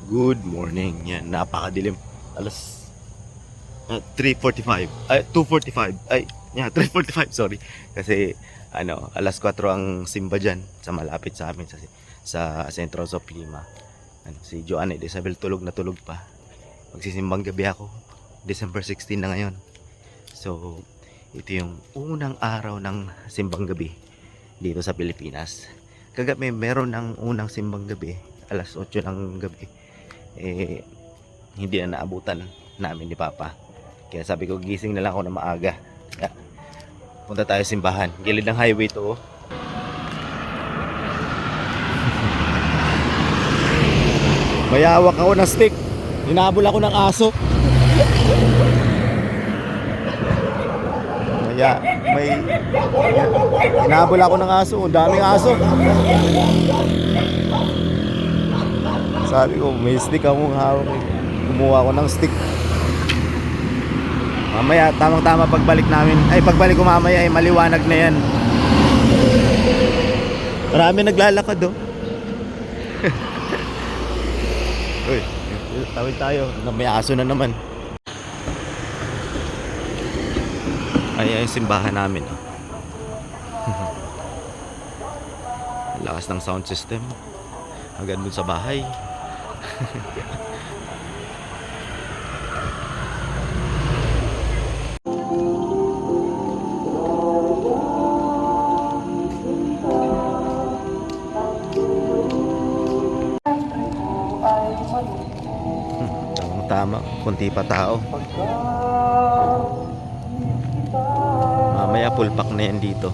Good morning. Yan, napakadilim. Alas 3:45. Ay, 2:45. Ay, yeah, 3:45, sorry. Kasi alas 4 ang simba diyan sa malapit sa amin sa Centro of Lima. Si Joanna Isabel tulog na tulog pa. Magsisimbang gabi ako. December 16 na ngayon. So, ito yung unang araw ng simbang gabi dito sa Pilipinas. Kagabi meron ng unang simbang gabi, alas 8 ng gabi. Hindi na naabutan namin ni Papa. Kaya sabi ko gising na lang ako na maaga. Kaya, punta tayo simbahan. Gilid ng highway to. Mayawak ako ng stick. Hinabol ako ng aso. Hinabol ako ng aso. Ang daming aso. Sabi ko, may stick akong hawak. Kumuha ko ng stick. Mamaya, tamang-tama pagbalik ko mamaya ay maliwanag na yan. Marami naglalakad oh. Uy, tawid tayo. May aso na naman. Ay, simbahan namin oh. Lakas ng sound system. Hanggang dun sa bahay. Tama, kunti pa tao. Mamaya full pack na yan dito.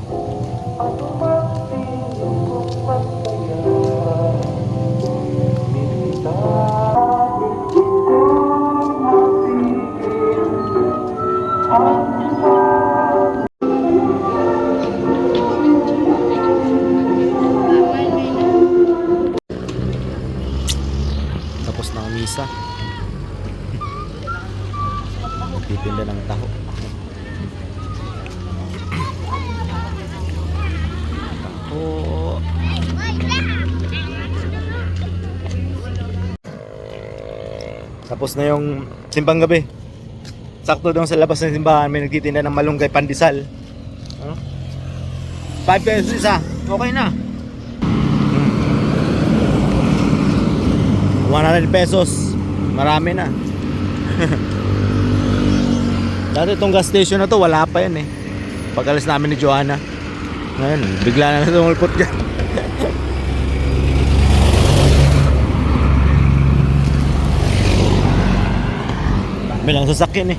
Tapos na ang misa. Titinda ng taho. Taho. Tapos na yung simbang gabi. Sakto doon sa labas ng simbahan may nagtitinda ng malunggay pandesal. 5 pesos isa. Okay na. 100 pesos. Marami na. Dati itong gas station na to wala pa yan eh. Pag-alis namin ni Joanna. Ngayon, bigla na tumulpot dyan. Bilang sasakyan eh.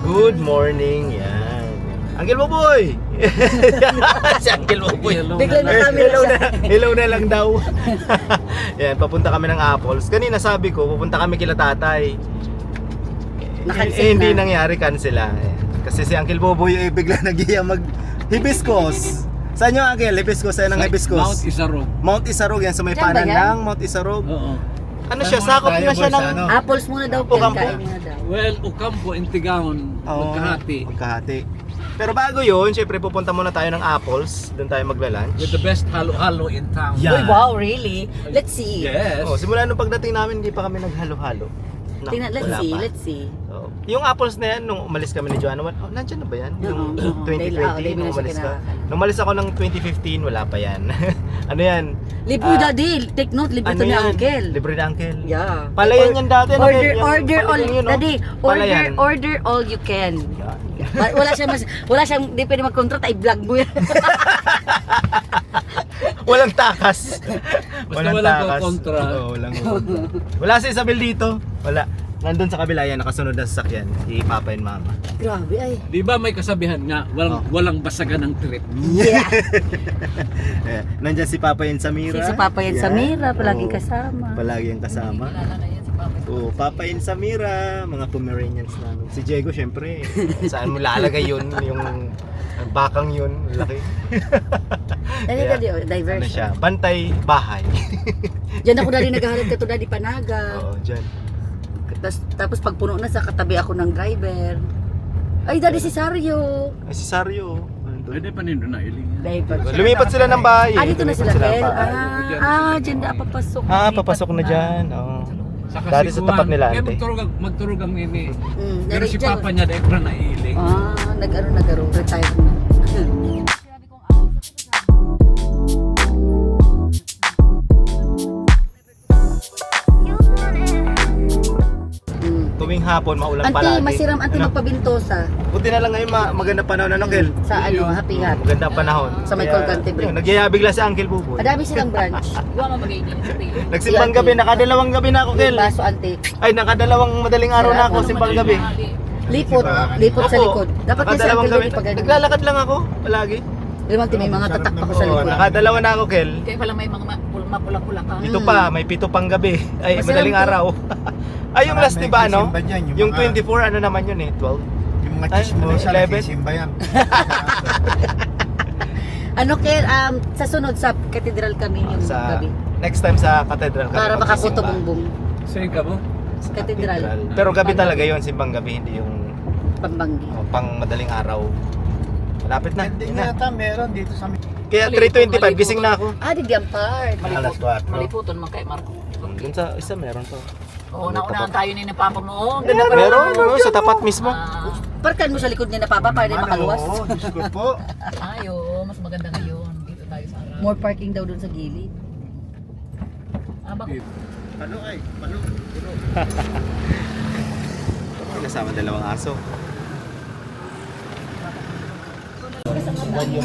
Good morning. Yan. Uncle Boboy! Si Uncle Boboy. Bigla na kami Hello na lang daw. Yan, papunta kami ng Apples. Kanina sabi ko, pupunta kami kila tatay. Hindi nangyari, cancel lang. Kasi si Uncle Boboy ay bigla nag-iya mag-hibiscus. Saan yung Uncle? Hibiscus, saan ang hibiscus? Mount Isarog. Mount Isarog, yan sa may Diyan ba panan yan? ng Mount Isarog. Oo. Ano siya, sakop na siya ng... Apples muna daw po. Ocampo. Kain na daw. Well, Ocampo and Tigahon, magkahati. Magkahati. Pero bago yun, syempre pupunta muna tayo ng Apples. Doon tayo magla-lunch. With the best halo-halo in town. Yeah. Uy, wow, really? Let's see. Yes. Oh, simula nung pagdating namin, hindi pa kami naghalo-halo. Naku, Let's wala see, pa. let's see. Oh, yung Apples na yan, nung umalis kami ni Joanna, nandiyan na ba yan? Yung Oo. 2020, Dahil nung na siya umalis ka. kinakain. Nung umalis ako ng 2015, wala pa yan. Ano yan? Libre daddy, take note, libre to ni yan? Uncle. Libre na Uncle. Yeah. Palayan yan dati. ano, Order, yung order all, palayan yun, no? daddy, Palayan. order all you can. Yan. Wala siyang, di pwede mag-contract, ay vlog mo yan. Walang takas. Basta walang kontra. Oo, walang kontra. Wala si Isabel dito. Wala. Nandun sa kabila yan, nakasunod na sasakyan. Si Papa and Mama. Grabe ay. Di ba may kasabihan nga, walang basagan ng trip. Yeah. Nandyan si Papa and Samira. Si Papa yan Samira, palaging Oo. kasama. Palagi ang kasama. Oo, Papa and Samira, mga Pomeranians namin. Si Diego, syempre. Saan mo lalagay yun? Yung bakang yun, laki. Kaya, Diversion. ano siya, bantay bahay. Diyan ako dali naghahanap ka to dali Panaga. Oo, dyan. Tapos pag puno na sa katabi ako ng driver. Ay, dali si Sario. Ay, si Sario. Nandun. Pwede pa nindo na iling. Diaper. Lumipat sila ng bahay. Dito na sila, Lumipat ng Kel. bahay. Dyan na papasok. Papasok na dyan. Oo. Saka Dati si sa Juan, tapat nila, kaya ante. magturog ang nini. Pero si Direct dyan. papa niya dahil pa na iling. Nag-aro, retired na. Tuwing hapon, maulan Ante, palagi. masiram ante Ano? magpabintosa. Buti na lang ngayon, maganda panahon na, Kel. Sa ano, Happy Hat. Maganda ang panahon. Sa may Kaya, Colgante Bridge. yun, Nagyaya bigla si Uncle Buboy. Madami silang branch. Nagsimbang gabi, nakadalawang gabi na ako, Kel. Yung baso ante. Ay, nakadalawang madaling araw na ako, simbang gabi. Lipot sa Opo, likod. Dapat niya si nakadalawang Uncle gabi. Benny pag ganun. Naglalakad lang ako, palagi. Limang may mga tatak pa ko sa Oo, likod. nakadalawa na ako, Kel. Kaya pala may mga mapula-pula ka. Ito pa, may 7 pang gabi. Ay, Masarap madaling to. araw. Ay, yung last, Marami diba, ano? nagsisimba dyan, Yung mga- 24, ano naman yun eh, 12. Yung mga Ay, chismosa, 11. nagsisimba yan. Ano Kel, sa sunod sa katedral kami yung Sa, gabi. next time sa cathedral kami Para makaputo magsisimba. bumbong. Sa'yo ka mo? Sa katedral. Pero gabi talaga yun, simbang gabi, hindi yung Pambanggi. pang madaling araw. Malapit na. Hindi yun na. yata meron dito sa Kaya 3:25, gising na ako. Di di ang part. Alas 4. Maliputon man kay Marco. Dun sa isa meron to. Oo, naunahan tayo ni Papa mo. Meron, ano, sa tapat mismo. Parkan mo sa likod niya na papa para di makaluwas. Oo, Diyos ko po. Ayo, mas maganda ngayon. Dito tayo sa harap. More parking daw doon sa gilid. Ano ay? Ano? Kasama dalawang aso.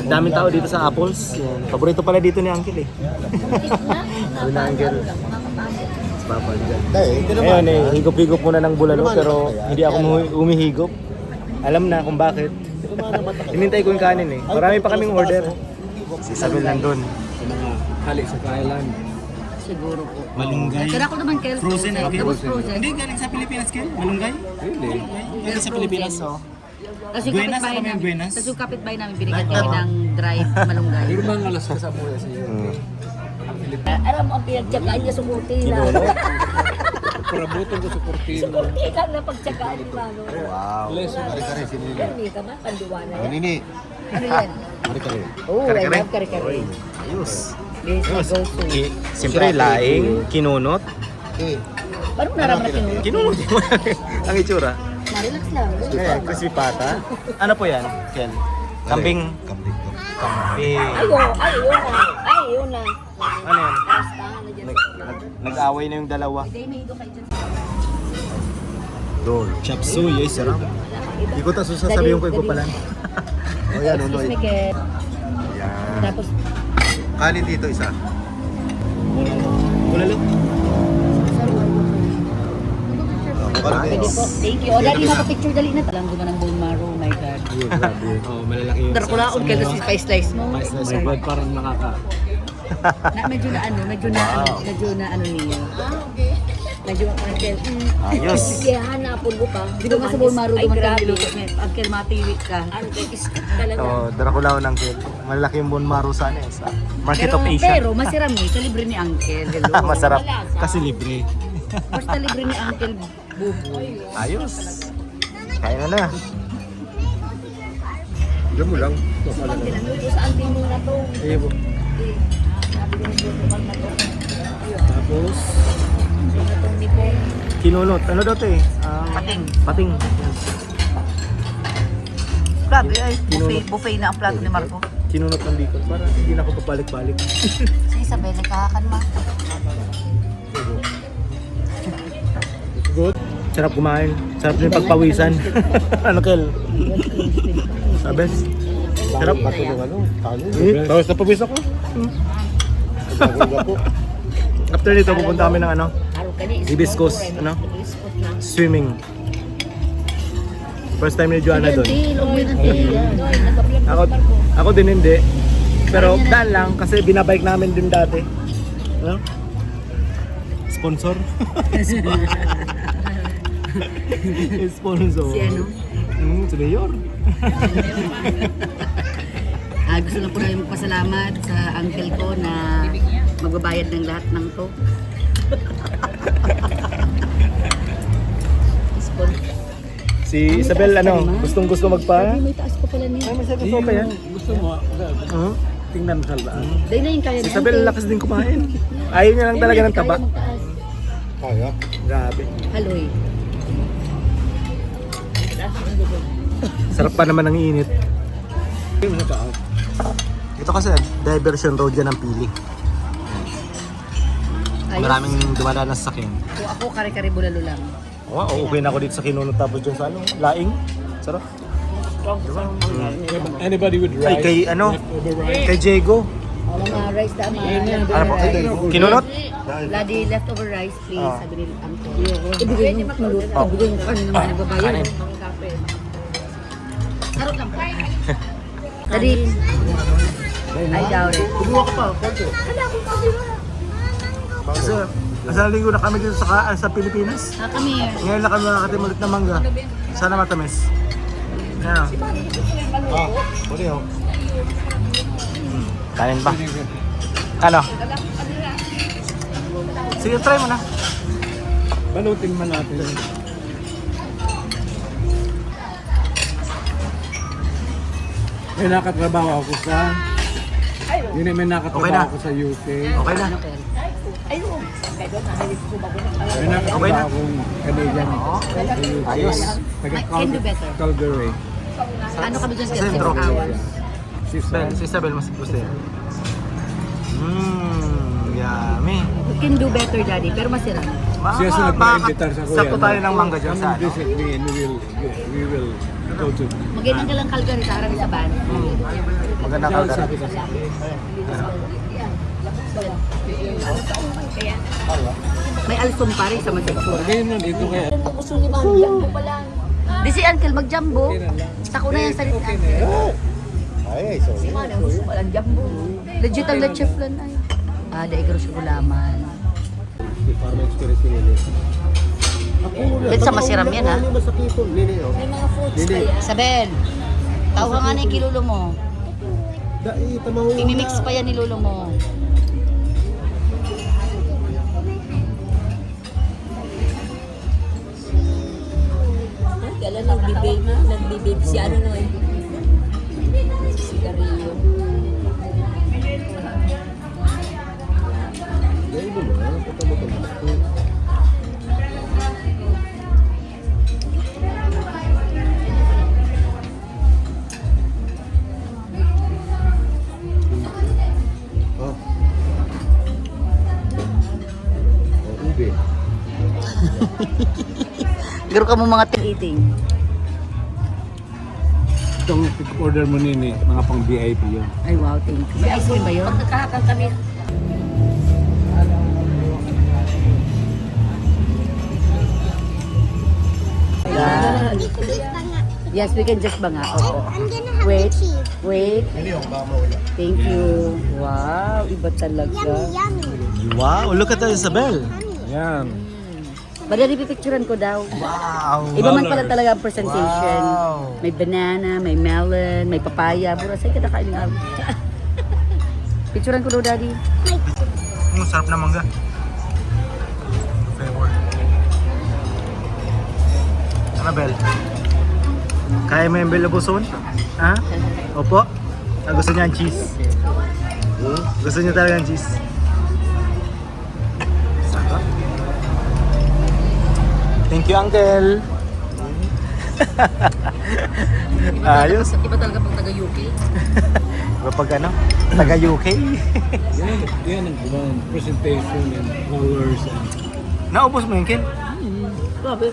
Daming tao dito sa Apples. Yan. Paborito pala dito ni Uncle eh. Sabi na Uncle. Papa dyan. Ngayon eh, higop-higop muna ng bulalo pero hindi ako umihigop. Alam na kung bakit. Hinintay ko yung kanin eh. Marami pa kaming order. Si Isabel nandun. Hali sa Thailand. Siguro po. Malunggay. Kaya ako naman Kel. Frozen, okay. Tapos frozen. Hindi, galing sa Pilipinas, Ken. Malunggay. Really? Galing sa Pilipinas, oh. Tapos yung Buenas, kapitbahay alam mo yung namin, Buenas? tapos yung kapitbahay namin, binigyan kami ng dried malunggay. Pero mga alas ka sa mula sa iyo. Alam mo ang pinagtsagaan niya sa Murtila. Para butong ko sa Cortina. Murtila na pagtsagaan ni Mano. Wow. Kare-kare si Nini. Kani ka ba? Panduwanan. Oh, Nini. Ano yan? Kare-kare. Oh, I Kare-kare? love kare-kare. Ayos. This is my go-to. Siyempre, laing, kinunot. Eh, Paano naraman na kinunod? Kinunot mo ang itsura. Relax lang. Eh, crispy pata. Ano po yan, Ken? Kambing. kambing ko. Kambing. Ayaw na. Ano yan? Rastahan na dyan. Nag-away na yung dalawa. Day, may higo kayo dyan. Dol. Chop suey, sarap. Hindi ko taso sasabihin ko, iba pala. O yan, uno. Excuse me, Ken. Yan. Tapos, Kanin dito isa. Bulalo. pwede po. Thank you. O, dali maka-picture, dali na. Talang gumawa ng bone marrow, my God. Oh, malalaki yun. Darakulaon ka kasi pa-slice mo. My God, parang nakaka... Medyo na ano niya. Medyo Uncle, Ayos. Kaya hanapon mo pa. dito nga sa bone marrow Ay, duman ka grabe. niluto. Uncle, matiwik ka. Ano kay iskot talaga. Oh, Draculaon ng Ken. Malaki yung bone marrow sana eh. Sa Market of Asia. Pero masiram eh, sa libre ni Uncle. Hello. Masarap. Kasi libre. Basta libre ni Uncle Buboy. Ayos. Kain na na. Diyan mo lang. Ito sa anting mo na to. Ayun po. Sabi ko nito na to. Tapos, Itong nipong. kinunot. Ano daw to eh? Pating. Pating. Plato ay, buffet na ang plato ni Marco. Kinunot ng bikot para hindi na ako papalik-balik. Si Isabel, nagkakakan ma. Good. Sarap kumain. Sarap din pagpawisan. Ano, Kel? Sabes. Sarap. Patulong ano? Kanin. Tapos napawis ako. Pagod po. After nito, pupunta kami ng ano? Araw ka ni. Hibiscus. Ano? Iskot na. Swimming. First time ni Joanna doon. Ako din hindi. Pero daan lang kasi binabike namin din dati. Ano? Sponsor. Sponsor. Si ano? Si Mayor. Gusto lang po namin magpasalamat sa uncle ko na magbabayad ng lahat ng to. Si Isabel, gustong gusto magpa. May taas pa pala niya. Ay, may sabi ko pa yan. Gusto mo, tingnan mo sa laan. Dahil na yung kaya Si Isabel, lakas din kumain. Ayaw niya lang talaga ng taba. Kaya. Grabe. Haloy. Sarap pa naman ang init. Ito kasi diversion road yan ng Pili. Maraming dumadaan na sasakyan. Kung ako, kare-kare bulalo lang. Wow, okay na ako dito sa Kinunod tapos dyan sa Laing. Sarap. Anybody with rice? Ay, kay leftover rice? kay Diego. O mga rice dama. Ano po? Kinunod? Ladi leftover rice, please. Oh. Sabi ni Uncle. Ibigay yung kulot. Ibigay yung kanina naman nagbabayad. Sarap lang. Dali. I doubt it. Kumuha ka pa, konti. Sa linggo na kami dito sa Pilipinas. Kami. Ngayon lang kami nakatimulit ng mangga. Sana matamis. Ayan. Huli oh. Kanin pa. Ano? Sige, try mo na. Balutin man natin. May nakatrabaho ako sa... Yun may nakatrabaho Okay na. ako sa UK. Okay na. May Okay na. nakatrabaho akong Canadian sa UK. Ayos. Taga Can do better. Calgary. Ano kami dyan? 6 Sentro. hours. Si Isabel, mas gusto yan. Yummy. We can do better, Daddy. Pero masira. Siya sa nagpa-imbitar sa kuya. Sakto tayo ng mangga dyan Come sa and visit me and we will go to... Magandang ka lang Calgary sa harap sa van. Maganda ka ka. May alsong pa rin sa Magsitsura. Ganyan nun, ito kaya. Gusto ni Mami, yan mo pala. Di si Uncle mag-jumbo. Sako na yan sa rin Uncle. Ay, sorry. Mami, gusto pala jumbo. Legit ang leche flan ay. Daigro siya gulaman. Para ma-experience ko nila. Wait, sa masiram yan, ha? Ano masakiton? Nini oh. May mga fruits Nini. kaya. Isabel, tawag nga na yung kilulo mo. Tamaho. Imimix pa yan ni lulo mo. Kailan nagbibabe si ano no eh. Sigarilyo. Dahil mo na, patamo ka na. Oh. Oh, ube. Garo ka mo mga eating. Itong order mo nini, mga pang VIP yun. Ay, wow, thank you. May ice cream ba yun? Pag nagkahakal kami, Yes, we can just banga. Opo. Wait, wait. Thank you. Wow, iba talaga. Wow, look at that, Isabel. Ayan. Madali pipicturean ko daw. Wow. Iba man pala talaga ang presentation. Wow. May banana, may melon, may papaya. Pura sa'yo kita kain nga. Picturean ko daw, Daddy. Sarap na mangga. Flavor. Annabel, kaya mo yung Belabuson? Ha? Opo? Gusto niya ang cheese. Gusto niya talaga ang cheese. Sarap. Thank you, Uncle. Ayos. Iba talaga pag taga-UK. Iba pag ano? Taga-UK. Yan ang ibang presentation and colors and... Naubos mo yun, Ken? Grabe.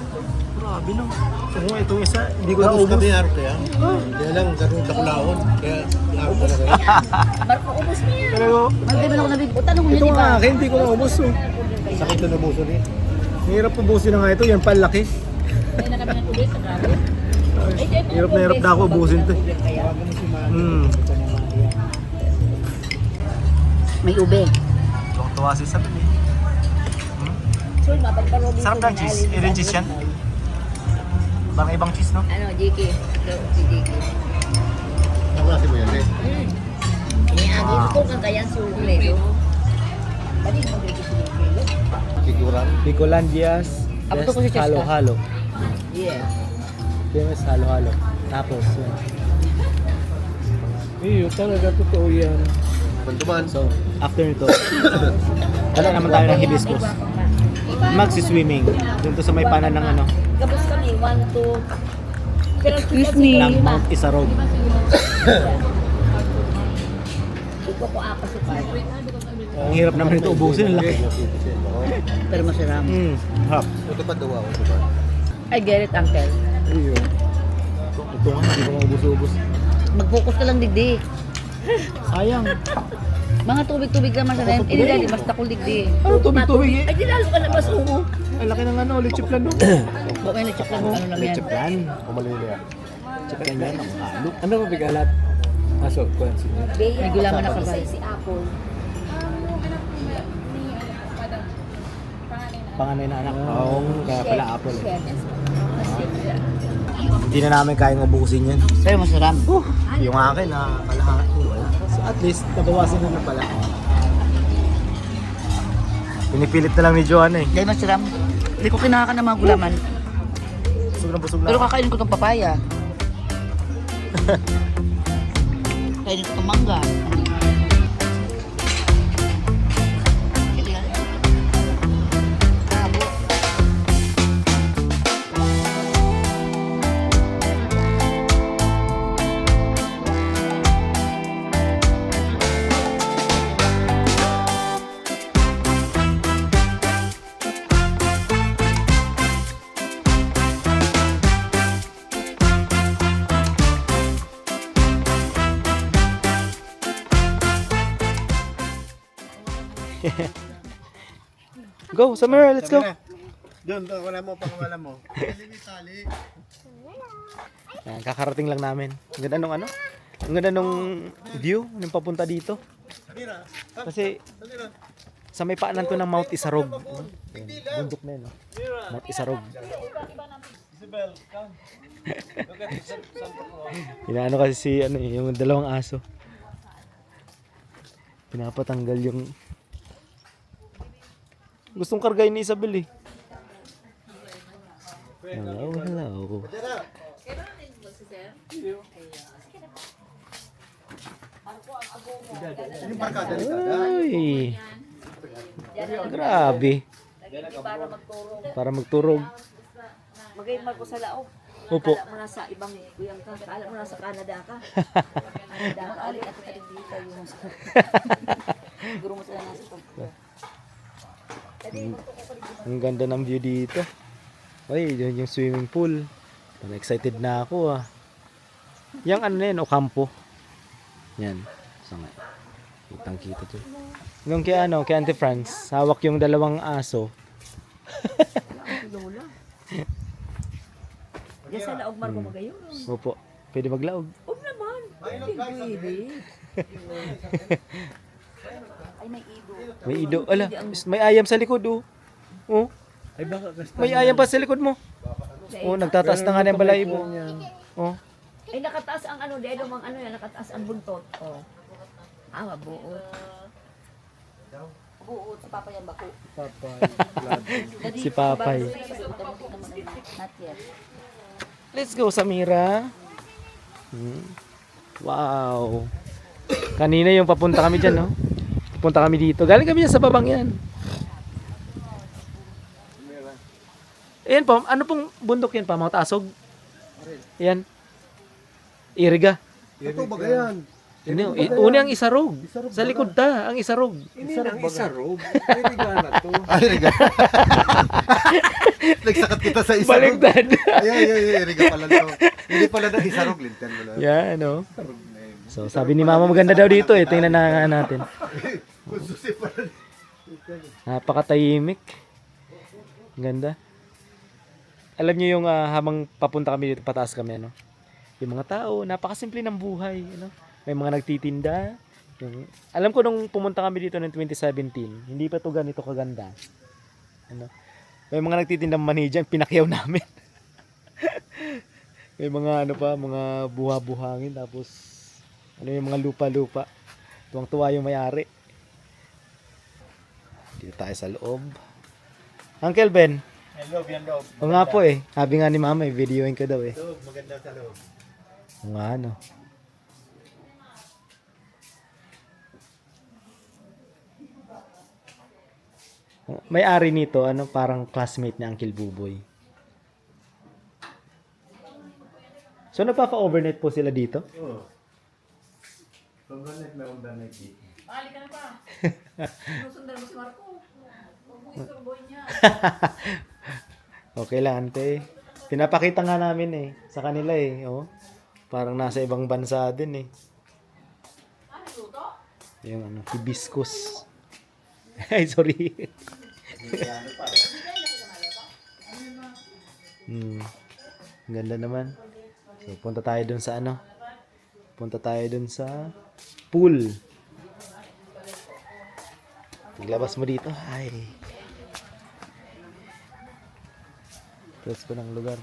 Grabe no. Kung itong isa, hindi ko Naubos naubos. kami arte yan. Kaya lang, karong takulaon. Kaya, laro talaga yan. Marco, ubos niya. Pero, Magdi man ako nabig. O, tanong mo ito yun, di nga ba? akin, hindi ko naubos. Oh. Sakit na nabuso rin. Hirap ubusin na nga ito, yan palaki. May na kami ng ulit sa grabe. Hirap na hirap na ako ubusin ito. May ube. Tuwang-tuwa si Isabel eh. So, mapagparobi Sarap na cheese. Ilan cheese yan? Parang ibang cheese, no? Ano, JK. Si JK. Naklase mo yan eh. Iniagin ko kang kayang suledo. Bali, mag-regis yung kilo. Siguran. Bicolandias. Apo to ko si Cheska. Halo-halo. Yeah. famous halo-halo. Tapos, yun. Iyo, talaga totoo yan. Bantuman. So, after nito, wala naman tayo ng hibiscus. Magsi-swimming. Doon to sa may panan ng ano, Kapos kami, 1, 2. Pero Excuse me. ng Mount Isarog. Ikaw po ako si Park. Ang hirap naman ito ubusin, ang laki. Pero masarap. Harap. Ito pa daw ako. Ito ba? I get it, uncle. Iyo. Ito nga, hindi ko maubos-ubos. Mag-focus ka lang digdi. Sayang. Mga tubig-tubig naman sa rin. Hindi dali, basta kung digdi. Ano tubig-tubig eh? Ay, di lalo ka na masumo. Ang laki ng ano, lechiplan no? Okay na check lang ano lang yan. Lechiplan. Kumalili yan. Lechiplan yan, ang halo. Ano ba bigalat? Aso, kuwan si May gulaman na kabay. Si Apple. panganay na anak. Oo, kaya pala apple eh. Chef. Hindi na namin kayang ubusin yan. Pero masarap. Yung akin na kalahati. So at least, nabawasan na pala. Pinipilit na lang ni Joanna eh. Dahil masarap. Hindi ko kinakakan ng mga gulaman. Busog na Pero kakainin ko itong papaya. Kainin ko itong mangga. Go, Samira, let's go. Doon, wala mo, pangalan mo. Tali. Yan, kakarating lang namin. Ang ganda nung ano? Ang ganda nung view nung papunta dito. Kasi sa may paanan to ng Mount Isarog. Bundok na yun. No? Mount Isarog. Inaano kasi si ano, yung dalawang aso. Pinapatanggal yung gustong kargayin ni Isabel eh. Hello, hello. Yung barkada ni Ay. Grabe. Para magturog. Magayon Marco sa laog. Opo. Kala mo nasa ibang kuyang ka. Kala mo nasa Canada ka. Canada ka. Alit at talig dito yung siguro mo sila nasa pagko. Ang ganda ng view dito. Ay, yun yung swimming pool. Excited na ako ah. Yang ano na yun, Ocampo. Yan. So nga. Kitang kita to. Nung kay ano, kay Auntie Franz, hawak yung dalawang aso. Lola. Diyan sa laog Marco magayon. Opo. Pwede maglaog. Huwag naman. Hindi pwede. Ay, may ido. May ido. Ala, may ayam sa likod oh. Oh. Ay baka kasta. May ayam pa sa likod mo. Oh, nagtataas na nga ng balahibo. Oh. Ay, nakataas ang ano, dahil mang ano yan, nakataas ang buntot. Oh. Ah, mabuot. Buot, si Papa yan, bako. Si Papay. Not yet. Let's go, Samira. Wow. Kanina yung papunta kami dyan, no? Papunta kami dito. Galing kami dyan sa babang yan. Ayan pa, ano pong bundok yan pa? Mount Asog? Yan. Iriga. Ito ba yan? Una ang Isarog. Sa likod ta, ang Isarog. Hindi ang isarog. Iriga na to. Iriga. Nagsakat kita sa isarog. Baligtad. Ay, Iriga pala to. Hindi pala na isarog. Lintan mo na. Yan, ano. So, sabi ni Mama maganda daw dito eh. Tingnan na natin. Susi pala. Napakatahimik. Ganda. Alam niyo yung habang papunta kami dito, pataas kami, ano? Yung mga tao, napakasimple ng buhay, ano? May mga nagtitinda. Alam ko nung pumunta kami dito noong 2017, hindi pa to ganito kaganda. Ano? May mga nagtitinda mani dyan, pinakyaw namin. May mga ano pa, mga buha-buhangin, tapos ano yung mga lupa-lupa. Tuwang-tuwa yung may-ari. Dito tayo sa loob. Uncle Ben, loob, yan loob. O nga po eh. Sabi nga ni mama eh, videoin ko daw eh. Loob, maganda sa loob. O nga ano. May-ari nito, ano, parang classmate ni Uncle Buboy. So, nagpapa-overnight po sila dito? Oo. Overnight na overnight dito. Sinusundan mo si Marco. Huwag mo istorboy niya. Okay lang, ante. Pinapakita nga namin eh, sa kanila eh. Oh. Parang nasa ibang bansa din eh. Yung ano, hibiscus. Ay, sorry. Ganda naman. So, punta tayo dun sa ano? Punta tayo dun sa pool. Paglabas mo dito, ay. Tapos ko ng lugar.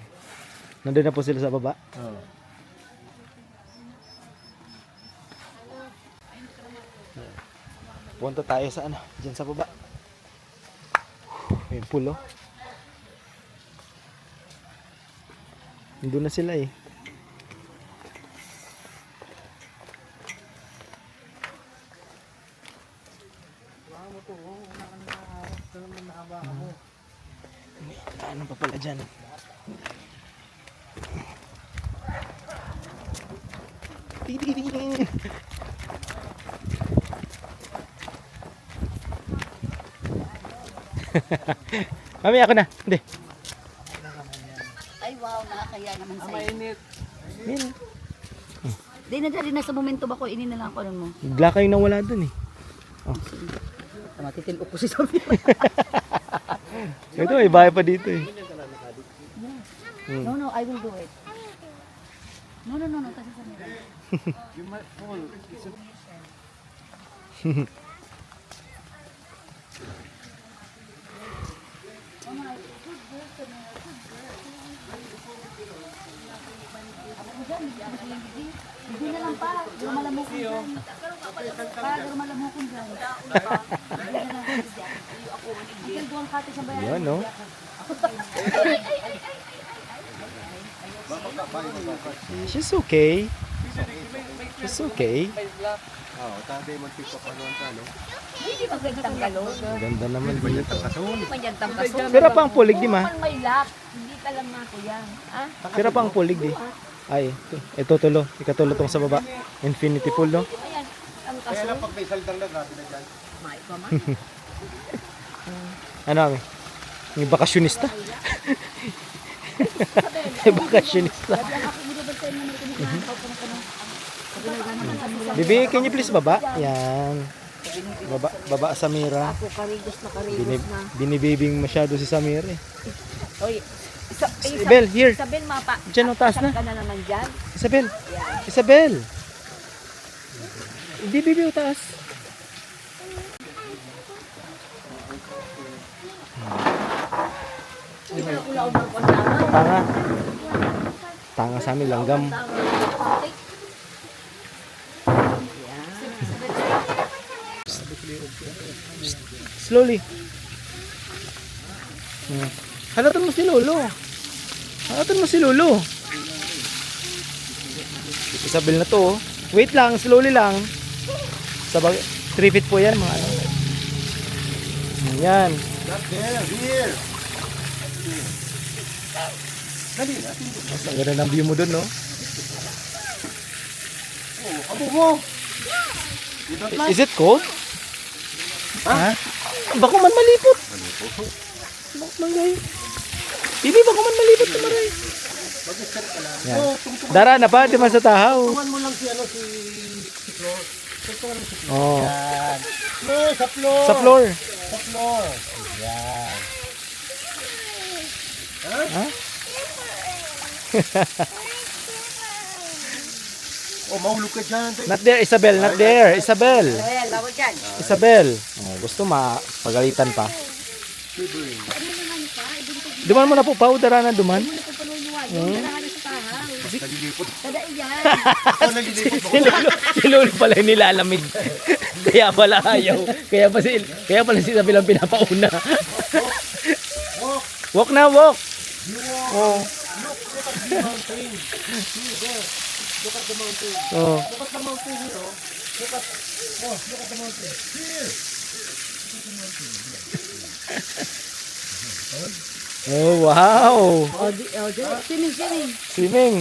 Nandun na po sila sa baba. Oo. Punta tayo sa ano, dyan sa baba. May pool oh. Nandun na sila eh. Ano pa pala dyan? Mami, ako na. Hindi. Ay, wow, nakakaya naman sa'yo. Mainit. Min. Di na dali, nasa momento ba ko, inin na lang ako mo. Bigla kayong nawala dun eh. Matitil ko si sabi. Ito, may bahay pa dito eh. No, no, I will do it. No, no, no, no, kasi sa nila. You might fall. Hindi na lang pa, lumalamokon dyan. Pa, lumalamokon dyan. Hindi na lang kasi dyan. Ang duwang kate sa bayan. Yan no? She's okay. She's okay. Oo, tatay mag-tiktok ano ang talo. Hindi magandang galon. Ganda naman dito. Hindi man yan tangkason. Pero pang pulig di ma. May lock. Hindi ka lang na kuya. Ah? Pero pang pulig di. Ay, ito tulo. Ikatulo tong sa baba. Infinity pool no? Ayan. Ang Kaya kaso. lang pag may saldang na, grabe na dyan. May pa man. Ano kami? May bakasyonista. May bakasyonista. Bibi, can you please baba? Yan. Baba, baba Samira. Ako karigos na karigos na. Binibibing masyado si Samira eh. Oy. Isabel, here. Isabel, mapa. Diyan, oh, taas na. Ka na naman dyan. Isabel. Isabel. Hindi bibiw taas. Tanga. Tanga sa amin langgam. Slowly. Halatan mo si Lolo. Halatan mo si Lolo. Isabel na to. Oh. Wait lang, slowly lang. Sabag 3 feet po yan mga ano. Yan. Not there, here. Ang ganda ng view mo dun, no? Abo mo! Is it cold? Ha? Bako man malipot. Bako man gay. Hindi bako man malipot tumaray. Yan. Dara na pa, di man sa tahaw. Tuman mo lang si ano si Flor. Oh. Yan. No, sa floor. Sa floor. Sa floor. Yan. Ha? Oh, mahulog ka dyan. Not there, Isabel. Not there. Isabel. Ayan, bawal dyan. Isabel. Oh, gusto pagalitan pa. Duman mo na po, Pao. Dara na duman. Kada iyan. Ikaw nalilipot mo. Si Lolo pala yung nilalamig. Kaya pala ayaw. Kaya pala si Isabel ang pinapauna. Walk na, walk! Oh. Look at the mountain. Oh. Look at the mountain here. Look at the mountain. Here. Oh, wow! Swimming, swimming. Swimming.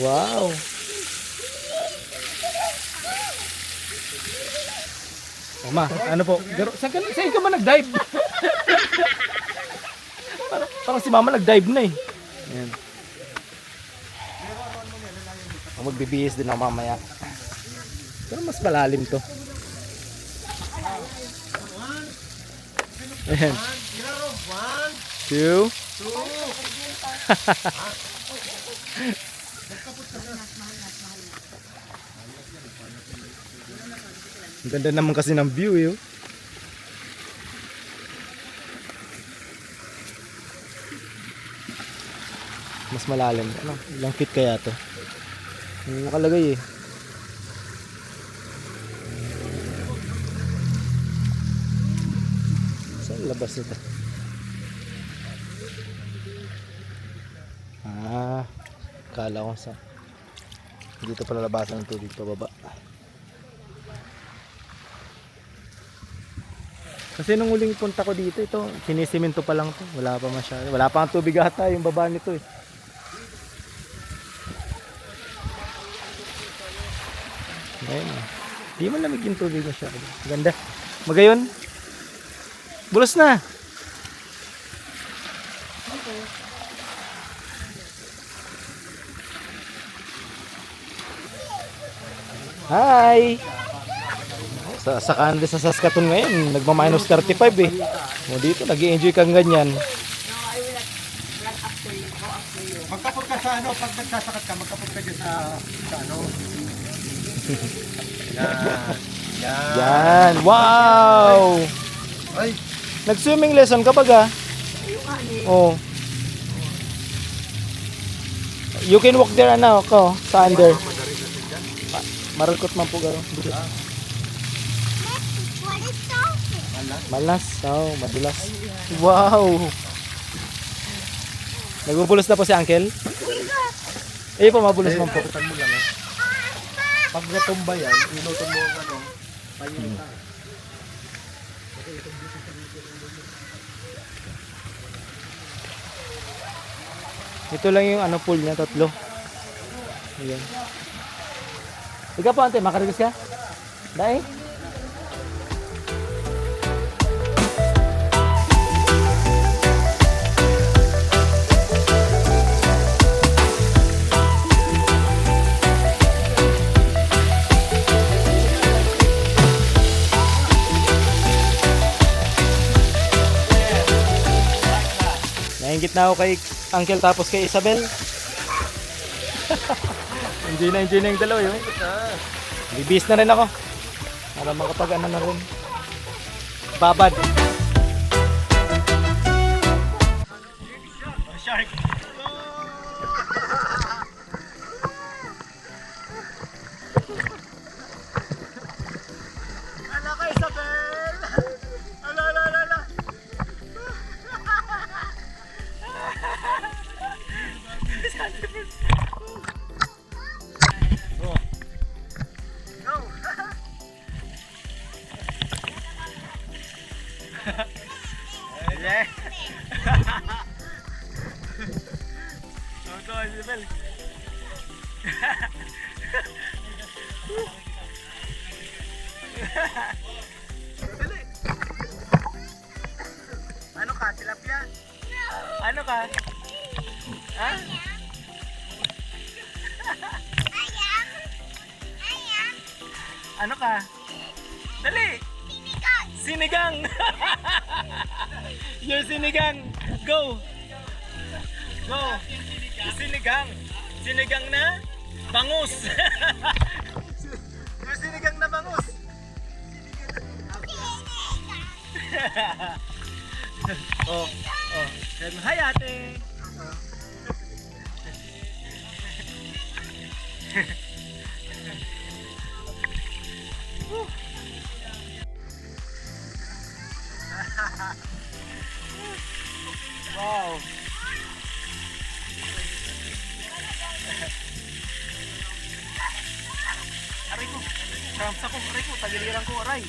Wow. Mama, ano po? Pero, saan ka ba nag-dive? parang si mama nag-dive na eh. Ayan. Magbibihis din ako mamaya. Pero mas malalim to. Ayan. 2. Ang ganda naman kasi ng view eh. Oh. Mas malalim. Ano? Ilang feet kaya to? Hindi nakalagay eh. Saan labas nito? Kala ko sa dito pala labasan ng tubig pababa. Kasi nung huling punta ko dito, ito, sinisimento pa lang to. Wala pa masyado. Wala pa ang tubig ata yung baba nito eh. Ayun. Di man lamig yung tubig masyado. Ganda. Magayon. Bulos na. Hi! Sa Canada, sa Saskatoon ngayon, nagma-minus 35 eh. O dito, nag-i-enjoy kang ganyan. Magkapot ka sa ano, pag nagsasakat ka, magkapot ka dyan sa ano. Yan. Yan. Yan! Wow! Ay, Nag-swimming lesson ka ba? Oh. You can walk there ano ko sa under. Maralkot man po garo. Malas. Oh, madulas. Wow. Nagbubulos na po si Uncle? Eh po, mabulos man po. kapitan mo lang eh. Pag natumba yan, inuton mo ang ano, payin ka. Ito lang yung ano pool niya, 3. Ayan. Ikaw po, ante, makarigos ka? Dahil? Nainggit na ako kay Uncle tapos kay Isabel. Enjoy na yung dalawa yun. Bibis na rin ako. Para makapag ano na rin. Babad. Shark. Ala kay Isabel. Ala. Isabel. Ano ka, tilapia? Ano ka? Ha? Ano ka? Dali! Sinigang! You're sinigang! Go! Go! Sinigang! Sinigang na bangus! You're sinigang na bangus! Oh, oh. Hi ate! Cramps ako, aray ko, tagiliran ko, aray.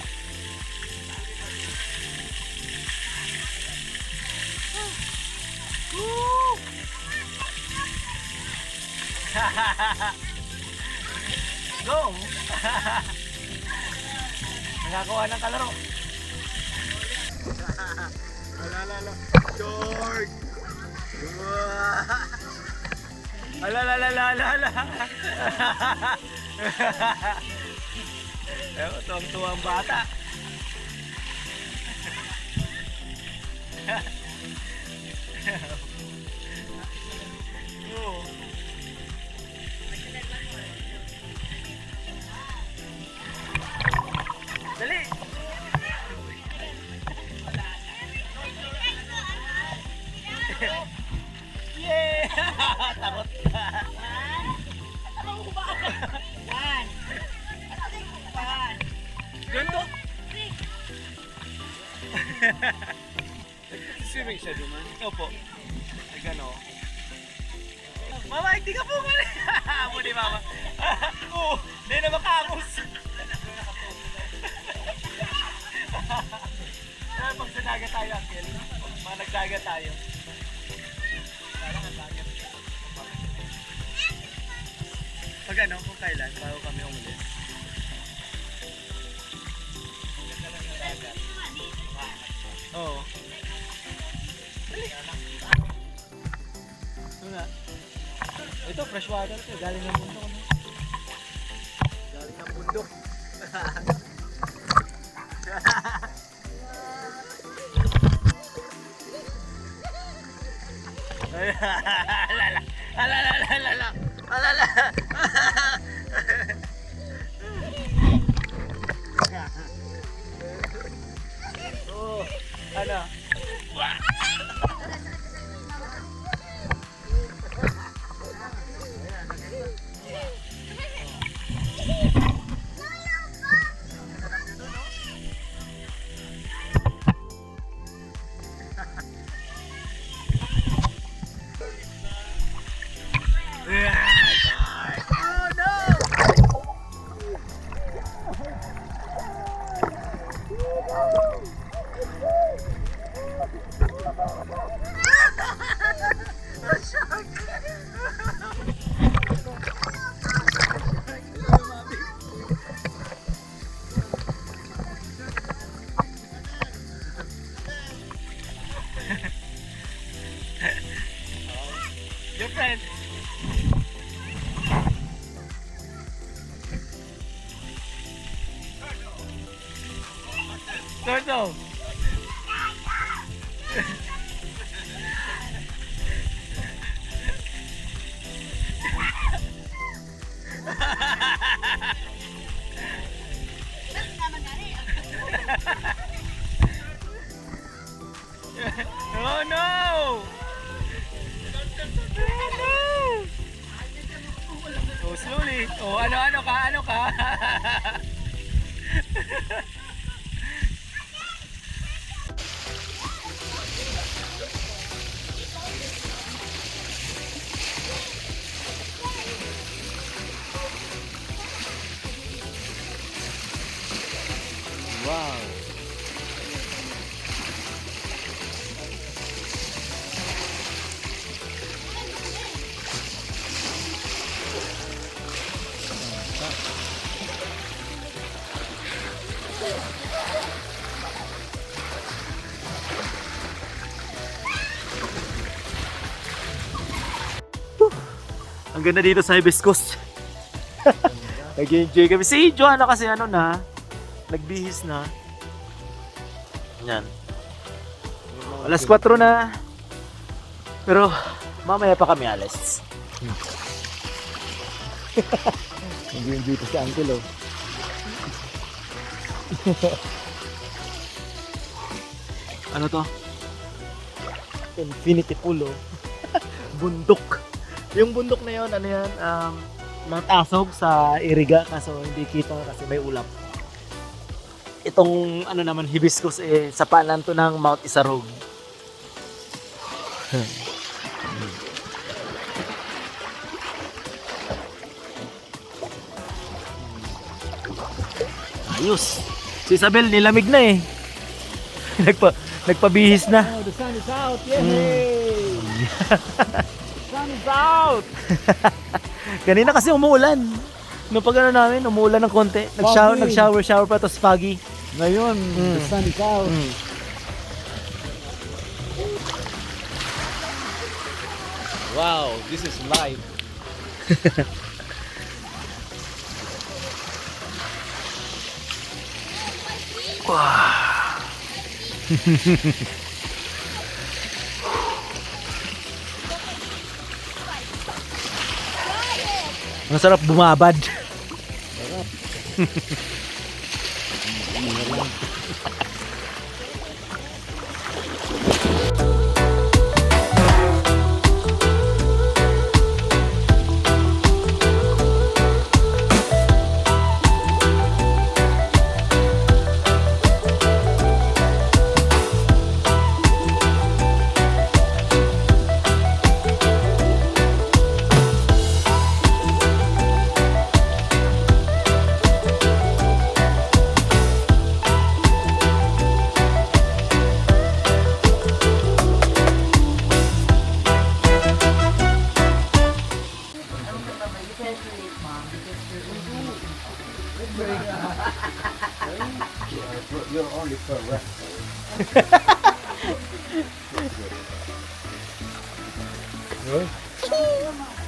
Woo! Go! Nakakuha ng kalaro. Alala. George! Alala. Ewan, tuwang-tuwang bata. Oo. Dali! Yay! Takot ka! Ganto! Swimming siya duman? Opo. Ay gano. Mama, hindi ka pumal! Amo ni mama. Oo, hindi na makamos. Pag sa dagat tayo, Uncle. Mga nagdagat tayo. Parang ang dagat. Pag ano, kung kailan, bago kami umulis. Oo. Ito nga. Ito, fresh water ito. Galing ng bundok. Ano? Galing ng bundok. Alala. Oh, ano? Your friend. Turtle. Oh no! Oh, slowly. Oh, ano ka? Wow. Ang ganda dito sa Hibiscus. Nag-enjoy kami. Si Joanna kasi nagbihis na. Yan. Alas 4 na. Pero mamaya pa kami alas. Nag-enjoy pa si Uncle oh. Ano to? Infinity pool oh. Bundok. Yung bundok na yun, Mount Asog sa Iriga, kaso hindi kita kasi may ulap. Itong naman Hibiscus sa paanan to ng Mount Isarog. Ayos. Si Isabel nilamig na eh. Nagpabihis na. Oh, the sun is out. Yay! Sun is out! Kanina kasi umuulan. Nung pag ano namin, umuulan ng konti. Foggy. Nag-shower pa, tapos foggy. Ngayon, the sun is out. Wow, this is life. Ang sarap bumabad.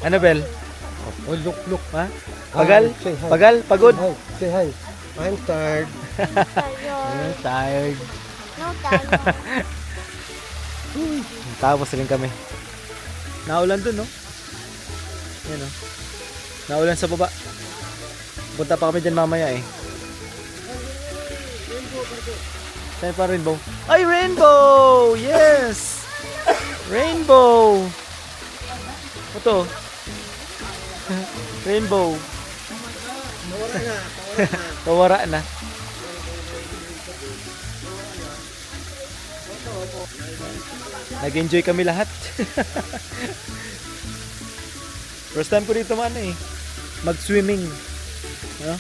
Ano, Bel? Oh, look. Ha? Pagal? Say hi. Pagal? Pagod? Hi, say hi. I'm tired. Tired. Tapos rin kami. Naulan dun, no? Yan, no? Naulan sa baba. Punta pa kami dyan mamaya, eh. Saan pa rainbow? Ay, rainbow! Yes! Rainbow! Ito. Rainbow. Tawara na. Nag-enjoy kami lahat. First time ko dito man eh. Mag-swimming. No?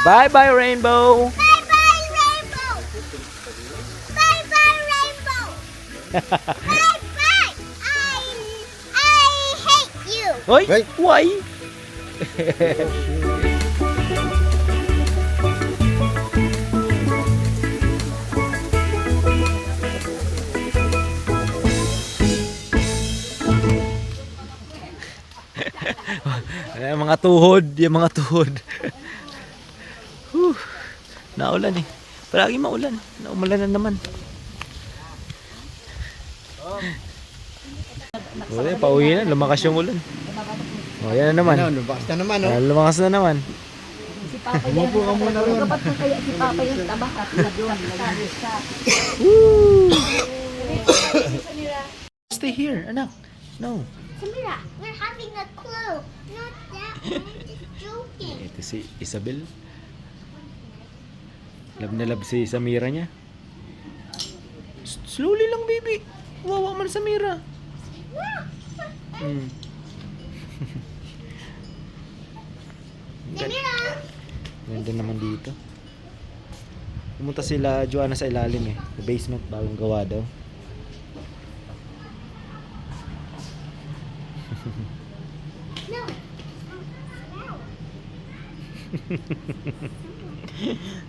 Bye-bye, rainbow! Bye-bye, rainbow! Bye-bye, rainbow! Bye-bye! I hate you! Hoy! Hey. Why? Yung mga tuhod, yung mga tuhod. Whew. Naulan eh. Palagi maulan. Naumulan na naman. Uy, pauwi na. Lumakas yung ulan. O, yan na naman. Ano, lumakas na naman, oh. Lumakas na naman. Si Papa yan. Umupo ka muna ron. Dapat kung kaya si Papa yung tabak at doon. Stay here, anak. No. Samira, we're having a clue. Not that. I'm just joking. Ito si Isabel. Love na love si Samira niya. Slowly lang, baby. Wawa man Samira. Samira! Ganda naman dito. Pumunta sila Joanna sa ilalim eh. Sa basement, bagong gawa daw. No.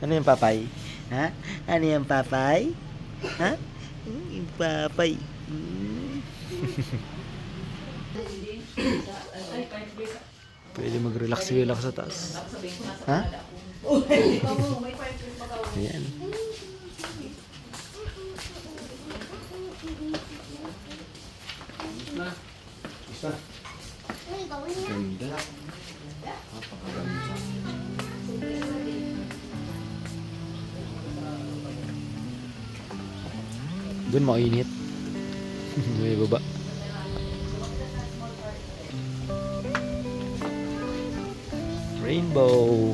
Ano yung papay? Ha? Ano yung papay? Ha? Yung papay. Pwede mag-relax sa taas. Ha? Ayan. Where are you going now? Doon mainit. May baba. Rainbow.